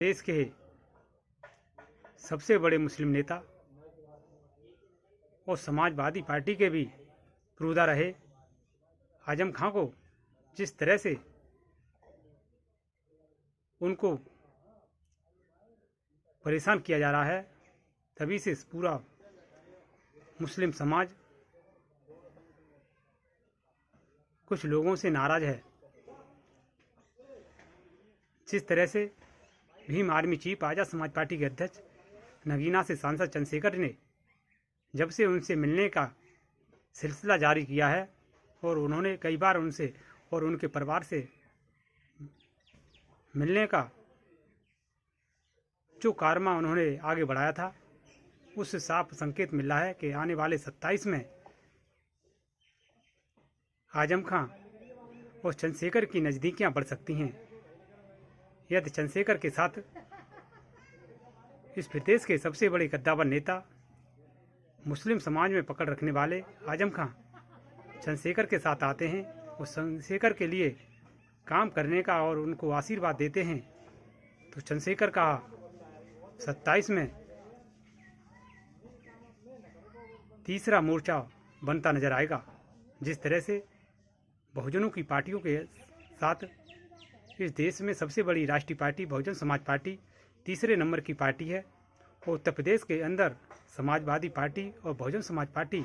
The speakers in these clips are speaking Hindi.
देश के सबसे बड़े मुस्लिम नेता और समाजवादी पार्टी के भी पुरोधा रहे आजम खां को जिस तरह से उनको परेशान किया जा रहा है, तभी से पूरा मुस्लिम समाज कुछ लोगों से नाराज है। जिस तरह से भीम आर्मी चीफ आज़ाद समाज पार्टी के अध्यक्ष नगीना से सांसद चंद्रशेखर ने जब से उनसे मिलने का सिलसिला जारी किया है और उन्होंने कई बार उनसे और उनके परिवार से मिलने का जो कारनामा उन्होंने आगे बढ़ाया था, उससे साफ संकेत मिल रहा है कि आने वाले 27 में आजम खां और चंद्रशेखर की नज़दीकियां बढ़ सकती हैं। यदि चंद्रशेखर के साथ इस प्रदेश के सबसे बड़े कद्दावर नेता, मुस्लिम समाज में पकड़ रखने वाले आजम खां चंद्रशेखर के साथ आते हैं और चंद्रशेखर के लिए काम करने का और उनको आशीर्वाद देते हैं, तो चंद्रशेखर का 27 में तीसरा मोर्चा बनता नजर आएगा। जिस तरह से बहुजनों की पार्टियों के साथ इस देश में सबसे बड़ी राष्ट्रीय पार्टी बहुजन समाज पार्टी तीसरे नंबर की पार्टी है और उत्तर प्रदेश के अंदर समाजवादी पार्टी और बहुजन समाज पार्टी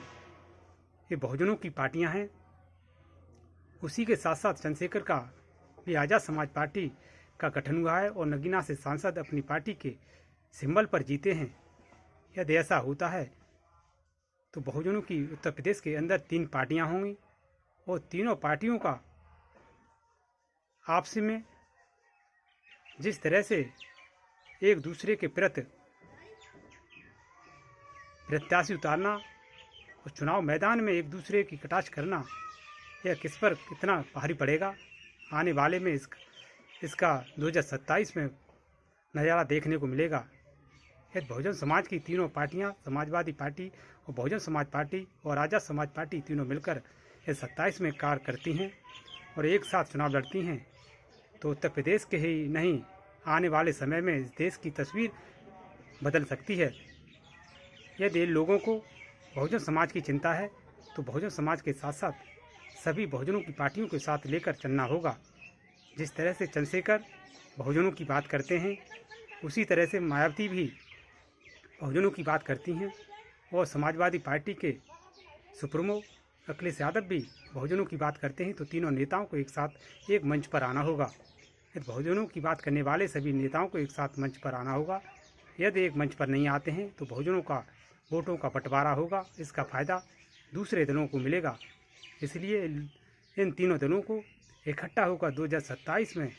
ये बहुजनों की पार्टियां हैं। उसी के साथ साथ चंद्रशेखर का भी आज़ाद समाज पार्टी का गठन हुआ है और नगीना से सांसद अपनी पार्टी के सिंबल पर जीते हैं। यदि ऐसा होता है तो बहुजनों की उत्तर प्रदेश के अंदर 3 पार्टियां होंगी और तीनों पार्टियों का आपस में जिस तरह से एक दूसरे के प्रति प्रत्याशी उतारना और चुनाव मैदान में एक दूसरे की कटाक्ष करना, यह किस पर कितना भारी पड़ेगा आने वाले में इसका 2027 में नज़ारा देखने को मिलेगा। यदि बहुजन समाज की तीनों पार्टियां, समाजवादी पार्टी और बहुजन समाज पार्टी और आज़ाद समाज पार्टी तीनों मिलकर इस 27 में कार्य करती हैं और एक साथ चुनाव लड़ती हैं, तो उत्तर प्रदेश के ही नहीं आने वाले समय में इस देश की तस्वीर बदल सकती है। यदि लोगों को बहुजन समाज की चिंता है तो बहुजन समाज के साथ साथ सभी बहुजनों की पार्टियों के साथ लेकर चलना होगा। जिस तरह से चंद्रशेखर बहुजनों की बात करते हैं, उसी तरह से मायावती भी बहुजनों की बात करती हैं और समाजवादी पार्टी के सुप्रीमो अखिलेश यादव भी बहुजनों की बात करते हैं, तो तीनों नेताओं को एक साथ एक मंच पर आना होगा। यदि बहुजनों की बात करने वाले सभी नेताओं को एक साथ मंच पर आना होगा। यदि एक मंच पर नहीं आते हैं तो बहुजनों का वोटों का बंटवारा होगा, इसका फ़ायदा दूसरे दलों को मिलेगा। इसलिए इन तीनों दलों को इकट्ठा होकर 2027 में